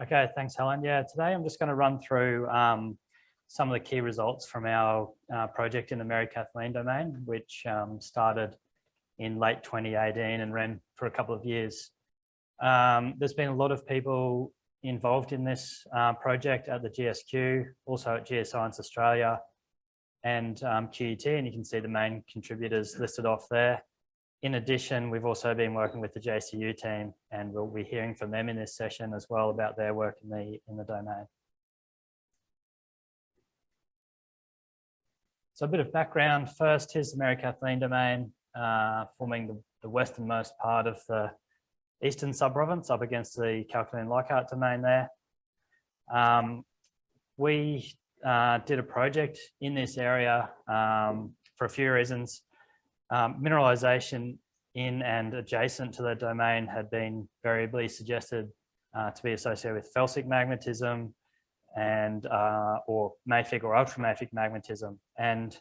Okay, thanks, Helen. Yeah, today I'm just going to run through some of the key results from our project in the Mary Kathleen Domain, which started in late 2018 and ran for a couple of years. There's been a lot of people involved in this project at the GSQ, also at Geoscience Australia and QUT, and you can see the main contributors listed off there. In addition, we've also been working with the JCU team, and we'll be hearing from them in this session as well about their work in the domain. So a bit of background first. Here's the Mary Kathleen Domain, forming the westernmost part of the eastern subprovince up against the Calculain-Leichhardt Domain there. We did a project in this area for a few reasons. Mineralization in and adjacent to the domain had been variably suggested to be associated with felsic magmatism and or mafic or ultramafic magmatism, and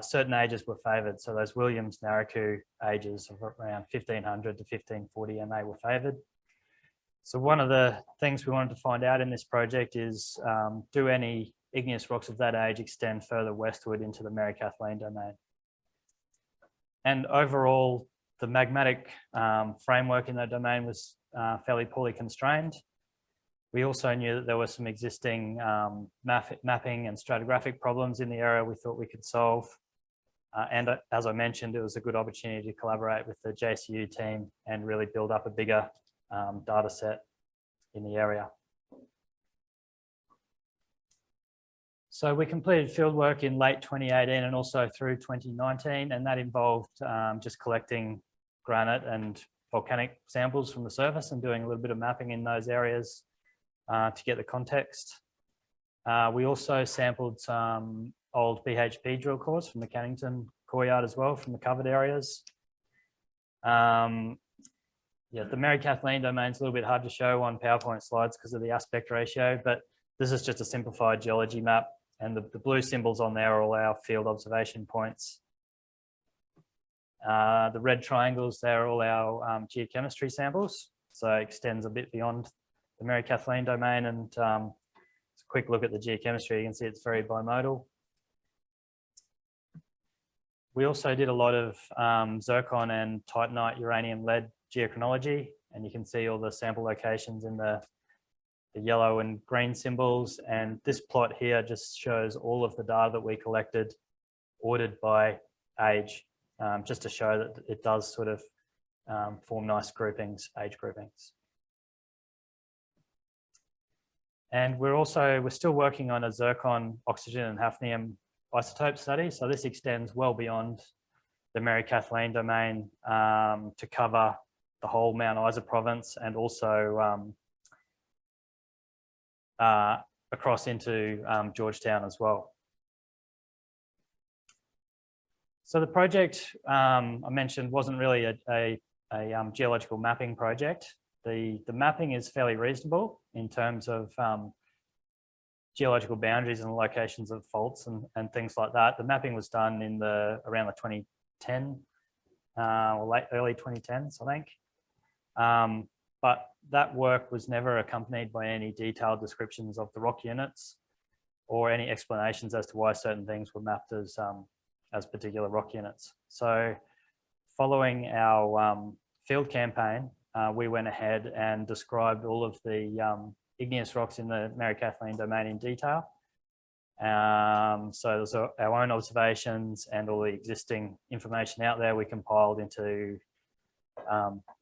certain ages were favoured. So those Williams-Narraku ages of around 1500 to 1540 MA were favoured. So one of the things we wanted to find out in this project is, do any igneous rocks of that age extend further westward into the Mary Kathleen Domain? And overall, the magmatic framework in the domain was fairly poorly constrained. We also knew that there were some existing mapping and stratigraphic problems in the area we thought we could solve. And as I mentioned, it was a good opportunity to collaborate with the JCU team and really build up a bigger data set in the area. So we completed fieldwork in late 2018 and also through 2019, and that involved just collecting granite and volcanic samples from the surface and doing a little bit of mapping in those areas to get the context. We also sampled some old BHP drill cores from the Cannington core yard as well, from the covered areas. Yeah, the Mary Kathleen Domain is a little bit hard to show on PowerPoint slides because of the aspect ratio, but this is just a simplified geology map. And the blue symbols on there are all our field observation points. The red triangles there are all our geochemistry samples. So it extends a bit beyond the Mary Kathleen Domain. And it's a quick look at the geochemistry. You can see it's very bimodal. We also did a lot of zircon and titanite uranium lead geochronology. And you can see all the sample locations in the yellow and green symbols, and this plot here just shows all of the data that we collected ordered by age, just to show that it does sort of form nice groupings, age groupings. And we're still working on a zircon, oxygen and hafnium isotope study. So this extends well beyond the Mary Kathleen Domain to cover the whole Mount Isa province and also across into Georgetown as well. So the project I mentioned wasn't really a geological mapping project. The mapping is fairly reasonable in terms of geological boundaries and locations of faults and things like that. The mapping was done in around the 2010 or early 2010s, I think. But that work was never accompanied by any detailed descriptions of the rock units or any explanations as to why certain things were mapped as particular rock units. So following our field campaign, we went ahead and described all of the igneous rocks in the Mary Kathleen Domain in detail. So there's our own observations and all the existing information out there we compiled into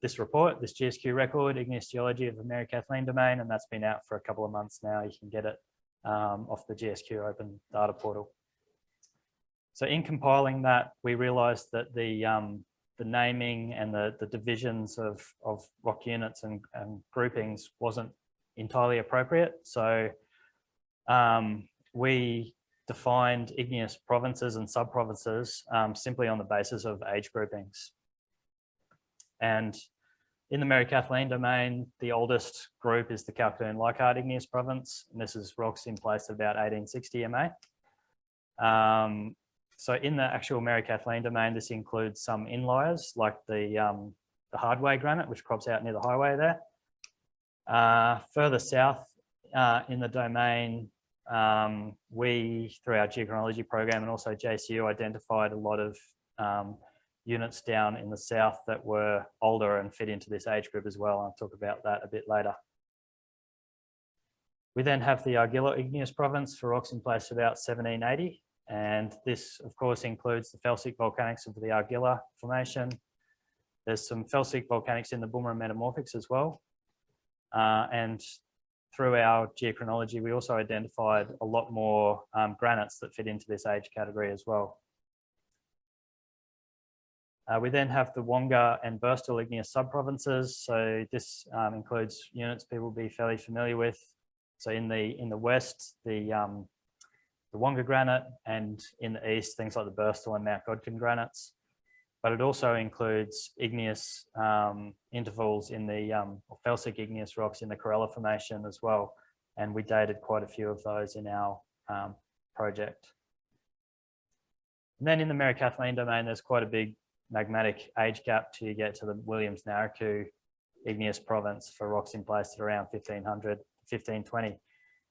this report, this GSQ record, Igneous Geology of the Mary Kathleen Domain, and that's been out for a couple of months now. You can get it off the GSQ Open Data Portal. So in compiling that, we realised that the naming and the divisions of rock units and groupings wasn't entirely appropriate. So we defined igneous provinces and sub-provinces simply on the basis of age groupings. And in the Mary Kathleen Domain, the oldest group is the Calculain-Leichhardt igneous province, and this is rocks in place at about 1860 MA. So in the actual Mary Kathleen Domain, this includes some inliers like the hardway granite, which crops out near the highway there. Further south in the domain, we, through our geochronology program and also JCU, identified a lot of units down in the south that were older and fit into this age group as well. I'll talk about that a bit later. We then have the Argilla igneous province for rocks in place about 1780. And this, of course, includes the felsic volcanics of the Argilla formation. There's some felsic volcanics in the Boomerang metamorphics as well. And through our geochronology, we also identified a lot more granites that fit into this age category as well. We then have the Wonga and Birstall igneous subprovinces. So this includes units people will be fairly familiar with. So in the west, the Wonga granite, and in the east, things like the Birstall and Mount Godkin granites. But it also includes igneous intervals in the felsic igneous rocks in the Corella formation as well. And we dated quite a few of those in our project. And then in the Mary Kathleen domain, there's quite a big magmatic age gap till you get to the Williams-Narraku igneous province for rocks in place at around 1500, 1520.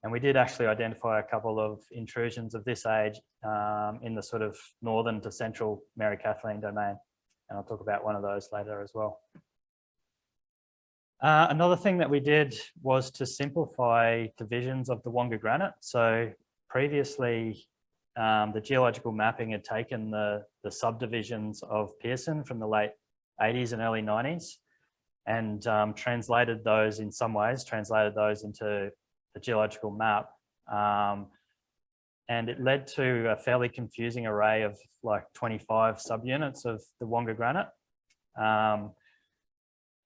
And we did actually identify a couple of intrusions of this age in the sort of northern to central Mary Kathleen domain. And I'll talk about one of those later as well. Another thing that we did was to simplify divisions of the Wonga granite. So previously, the geological mapping had taken the subdivisions of Pearson from the late 80s and early 90s and translated those in some ways, translated those into the geological map. And it led to a fairly confusing array of like 25 subunits of the Wonga granite. And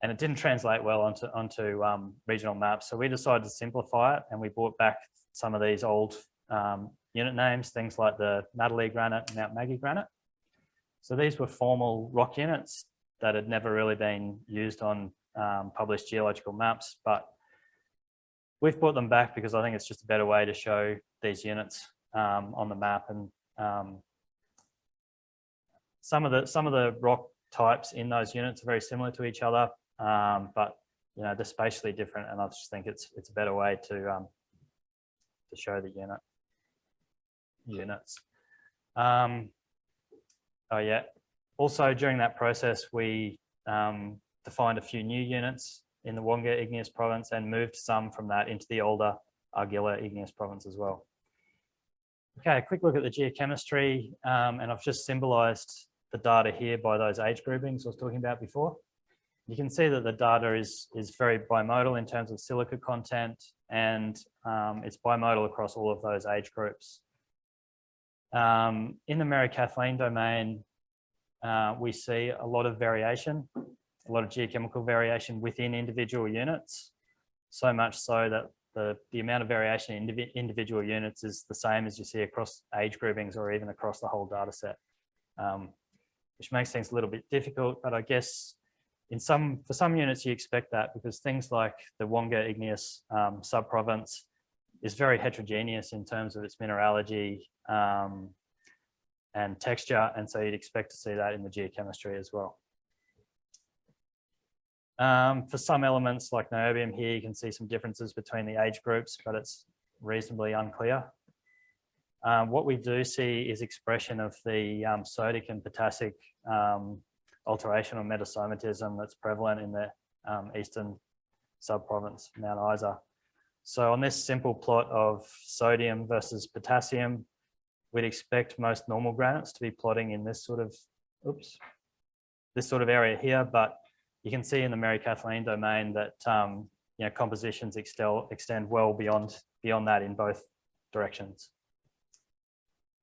it didn't translate well onto regional maps. So we decided to simplify it, and we brought back some of these old unit names, things like the Natalie granite and Mount Maggie granite. So these were formal rock units that had never really been used on published geological maps, but we've brought them back because I think it's just a better way to show these units on the map. And some of the rock types in those units are very similar to each other, but you know, they're spatially different, and I just think it's a better way to show the units. Oh yeah. Also during that process, we defined a few new units in the Wonga igneous province and moved some from that into the older Argilla igneous province as well. Okay, a quick look at the geochemistry, and I've just symbolized the data here by those age groupings I was talking about before. You can see that the data is very bimodal in terms of silica content, and it's bimodal across all of those age groups. In the Mary Kathleen domain, we see a lot of variation, a lot of geochemical variation within individual units, so much so that the amount of variation in individual units is the same as you see across age groupings or even across the whole data set, which makes things a little bit difficult. But I guess for some units you expect that, because things like the Wonga igneous subprovince is very heterogeneous in terms of its mineralogy and texture, and so you'd expect to see that in the geochemistry as well. For some elements like niobium here, you can see some differences between the age groups, but it's reasonably unclear. What we do see is expression of the sodic and potassic alteration or metasomatism that's prevalent in the eastern subprovince, Mount Isa. So on this simple plot of sodium versus potassium, we'd expect most normal granites to be plotting in this sort of, this sort of area here, but you can see in the Mary Kathleen domain that you know, compositions extend well beyond that in both directions.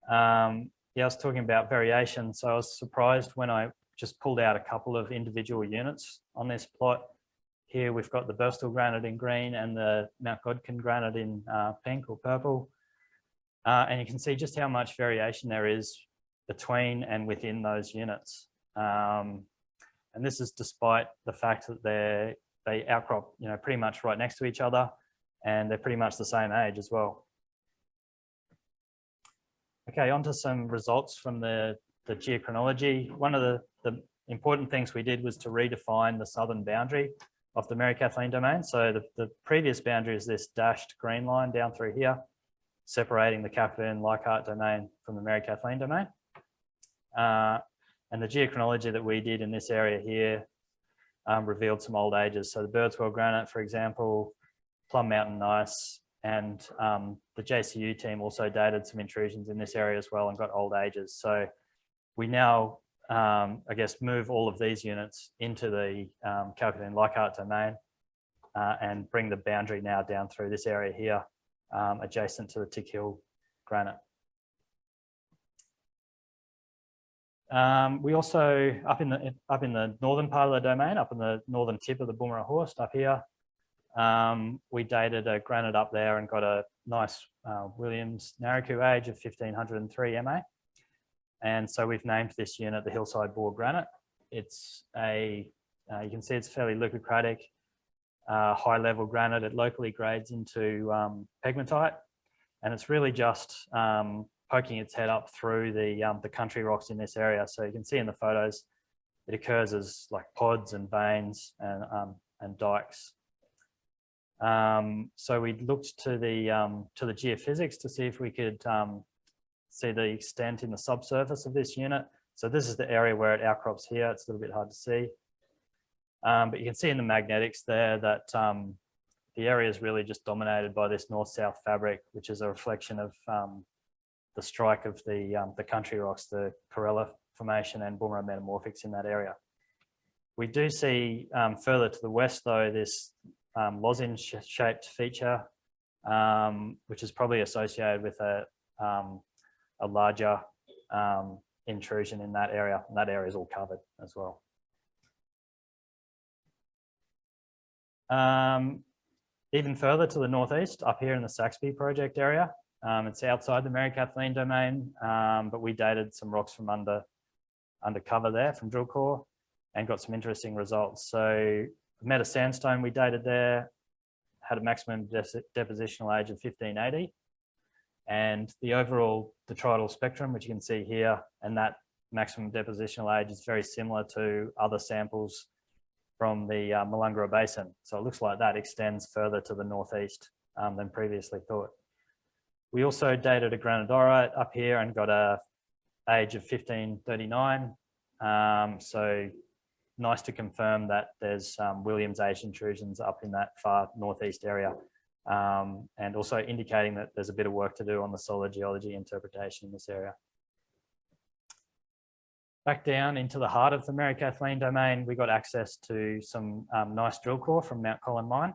Yeah, I was talking about variation, so I was surprised when I just pulled out a couple of individual units on this plot. Here we've got the Birstall granite in green and the Mount Godkin granite in pink or purple. And you can see just how much variation there is between and within those units. And this is despite the fact that they outcrop, you know, pretty much right next to each other, and they're pretty much the same age as well. Okay, on to some results from the geochronology. One of the important things we did was to redefine the southern boundary of the Mary Kathleen Domain. So the previous boundary is this dashed green line down through here, separating the Capitan-Leichhardt Domain from the Mary Kathleen Domain. And the geochronology that we did in this area here revealed some old ages. So the Birdswell Granite, for example, Plum Mountain Gneiss, and the JCU team also dated some intrusions in this area as well and got old ages. So we now, I guess, move all of these units into the Capitan-Leichhardt Domain and bring the boundary now down through this area here, adjacent to the Tick Hill Granite. We also, up in the northern part of the domain, up in the northern tip of the Boomerang Horst up here, we dated a granite up there and got a nice Williams Naraku age of 1503 MA. And so we've named this unit the Hillside Bore Granite. It's a, you can see it's fairly leucocratic, high level granite. It locally grades into pegmatite, and it's really just poking its head up through the country rocks in this area. So you can see in the photos, it occurs as like pods and veins and dikes. So we looked to the geophysics to see if we could see the extent in the subsurface of this unit. So this is the area where it outcrops here. It's a little bit hard to see. But you can see in the magnetics there that the area is really just dominated by this north-south fabric, which is a reflection of the strike of the country rocks, the Corella Formation and Boomerang Metamorphics in that area. We do see further to the west, though, this lozenge-shaped feature, which is probably associated with a larger intrusion in that area, and that area is all covered as well. Even further to the northeast, up here in the Saxby Project area, it's outside the Mary Kathleen Domain, but we dated some rocks from under cover there from drill core and got some interesting results. So meta sandstone we dated there had a maximum depositional age of 1580, and the overall detrital spectrum, which you can see here, and that maximum depositional age is very similar to other samples from the Malungra Basin. So it looks like that extends further to the northeast than previously thought. We also dated a granodiorite up here and got a age of 1539. So nice to confirm that there's Williams age intrusions up in that far northeast area, and also indicating that there's a bit of work to do on the solid geology interpretation in this area. Back down into the heart of the Mary Kathleen Domain, we got access to some nice drill core from Mount Colin Mine.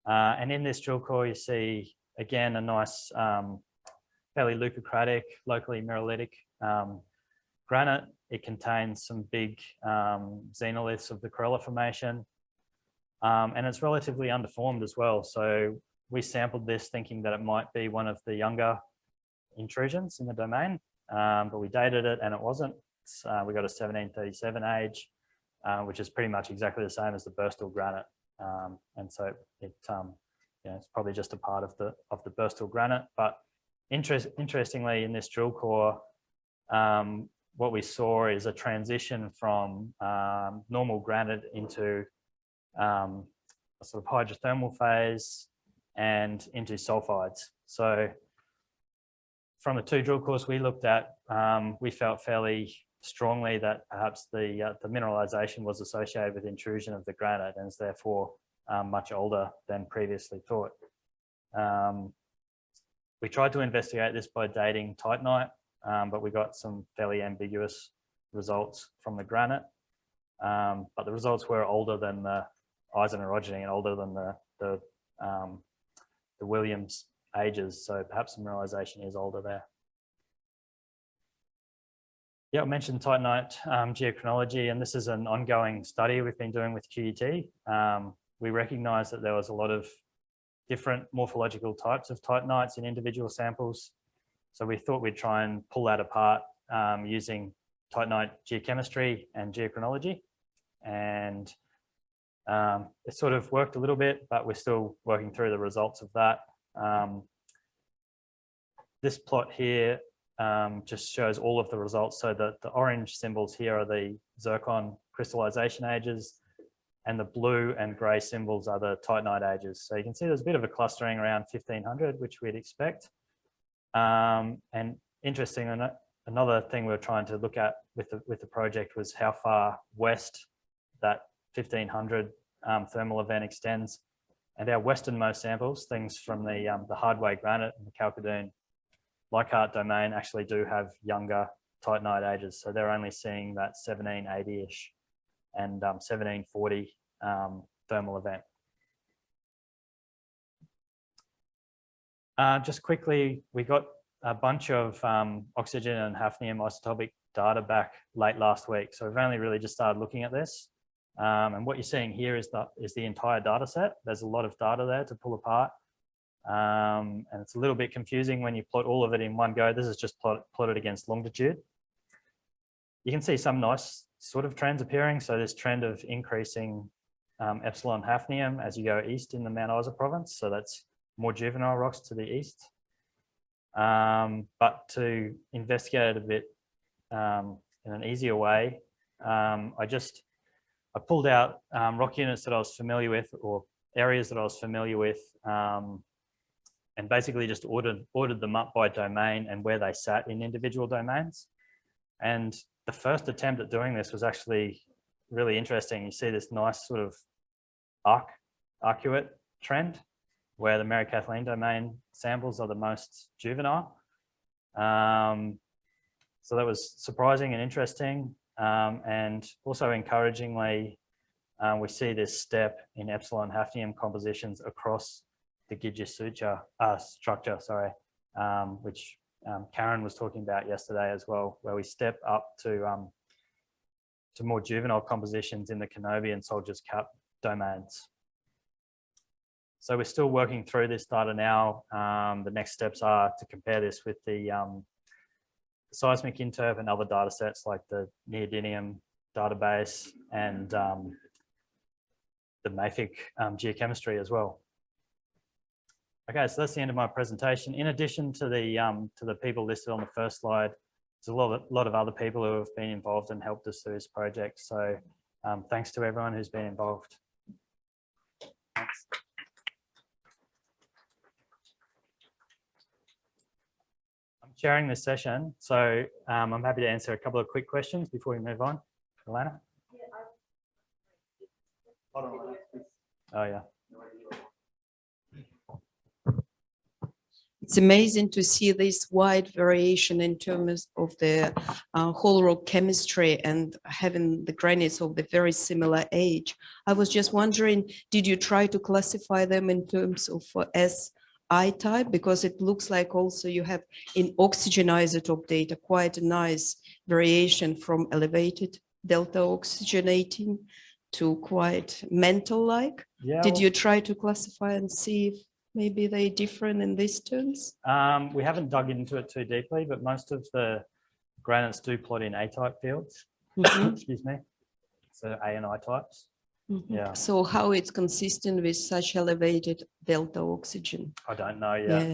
And in this drill core, you see, again, a nice, fairly leucocratic, locally mirrolitic granite. It contains some big xenoliths of the Corella Formation, and it's relatively undeformed as well. So we sampled this thinking that it might be one of the younger intrusions in the domain, but we dated it and it wasn't. We got a 1737 age, which is pretty much exactly the same as the Birstall Granite, and so it, you know, it's probably just a part of the Birstall Granite. But interestingly, in this drill core, what we saw is a transition from normal granite into a sort of hydrothermal phase and into sulfides. So from the two drill cores we looked at, we felt fairly strongly that perhaps the mineralization was associated with intrusion of the granite and is therefore much older than previously thought. We tried to investigate this by dating titanite, but we got some fairly ambiguous results from the granite. But the results were older than the isonorogeny and older than the Williams ages. So perhaps the mineralization is older there. Yeah, I mentioned Titanite Geochronology, and this is an ongoing study we've been doing with QUT. We recognized that there was a lot of different morphological types of Titanites in individual samples. So we thought we'd try and pull that apart using Titanite Geochemistry and Geochronology. And it sort of worked a little bit, but we're still working through the results of that. This plot here just shows all of the results. So the orange symbols here are the zircon crystallization ages, and the blue and grey symbols are the Titanite ages. So you can see there's a bit of a clustering around 1500, which we'd expect. And interesting, another thing we were trying to look at with the project was how far west that 1500 thermal event extends. And our westernmost samples, things from the Hardway Granite and the Calcadoon Leichhardt domain, actually do have younger Titanite ages. So they're only seeing that 1780-ish and 1740 thermal event. Just quickly, we got a bunch of oxygen and hafnium isotopic data back late last week. So we've only really just started looking at this. And what you're seeing here is the entire data set. There's a lot of data there to pull apart. And it's a little bit confusing when you plot all of it in one go. This is just plotted against longitude. You can see some nice sort of trends appearing. So this trend of increasing epsilon hafnium as you go east in the Mount Isa province. So that's more juvenile rocks to the east. But to investigate it a bit in an easier way, I pulled out rock units that I was familiar with, or areas that I was familiar with, and basically just ordered them up by domain and where they sat in individual domains. And the first attempt at doing this was actually really interesting. You see this nice sort of arcuate trend where the Mary Kathleen Domain samples are the most juvenile. So that was surprising and interesting. And also encouragingly, we see this step in epsilon hafnium compositions across the Geochemistry structure, which Karen was talking about yesterday as well, where we step up to more juvenile compositions in the Kenobi and Soldiers Cap domains. So we're still working through this data now. The next steps are to compare this with the seismic interp and other data sets like the neodymium database and the Mafic geochemistry as well. Okay, so that's the end of my presentation. In addition to the people listed on the first slide, there's a lot of other people who have been involved and helped us through this project. So thanks to everyone who's been involved. Thanks. I'm chairing this session, so I'm happy to answer a couple of quick questions before we move on. Alana? Oh, yeah. It's amazing to see this wide variation in terms of the whole rock chemistry and having the granites of the very similar age. I was just wondering, did you try to classify them in terms of SI type? Because it looks like also you have in oxygen isotope data quite a nice variation from elevated delta oxygenating to quite mantle-like. Yeah, did you try to classify and see if maybe they're different in these terms? We haven't dug into it too deeply, but most of the granites do plot in A-type fields. Excuse me. So A and I types. Yeah. So how it's consistent with such elevated delta oxygen? I don't know yet.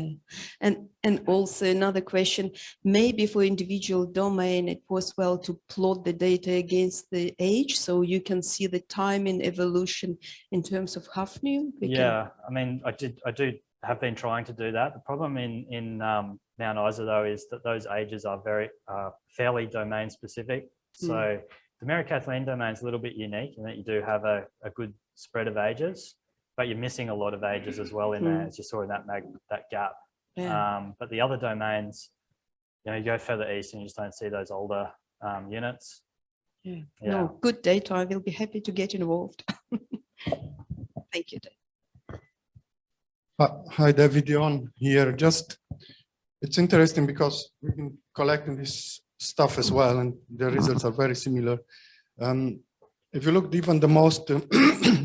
Yeah. And also another question, maybe for individual domain, it was well to plot the data against the age so you can see the time in evolution in terms of hafnium. Yeah, I mean, I do have been trying to do that. The problem in Mount Isa though is that those ages are fairly domain specific. So the Mary Kathleen domain is a little bit unique in that you do have a good spread of ages, but you're missing a lot of ages as well in there, as you saw in that gap. Yeah. But the other domains, you go further east and you just don't see those older units. Yeah. No, good data. I will be happy to get involved. Thank you, Dave. Hi, David Dion here. It's interesting because we've been collecting this stuff as well, and the results are very similar. If you look even the most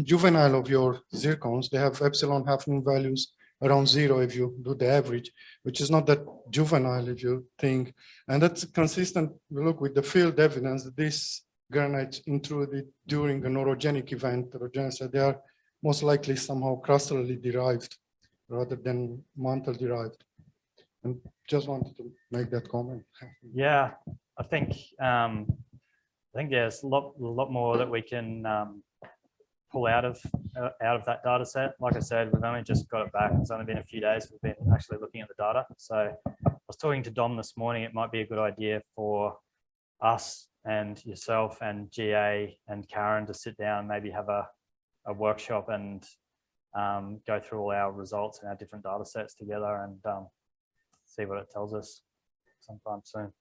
juvenile of your zircons, they have epsilon hafnium values around 0 if you do the average, which is not that juvenile if you think. And that's consistent. We look with the field evidence that these granites intruded during an orogenic event, orogenesis. They are most likely somehow crustally derived rather than mantle derived. And just wanted to make that comment. Yeah, I think there's a lot more that we can pull out of that data set. Like I said, we've only just got it back. It's only been a few days we've been actually looking at the data. So I was talking to Dom this morning. It might be a good idea for us and yourself and GA and Karen to sit down, maybe have a workshop and go through all our results and our different data sets together and see what it tells us sometime soon.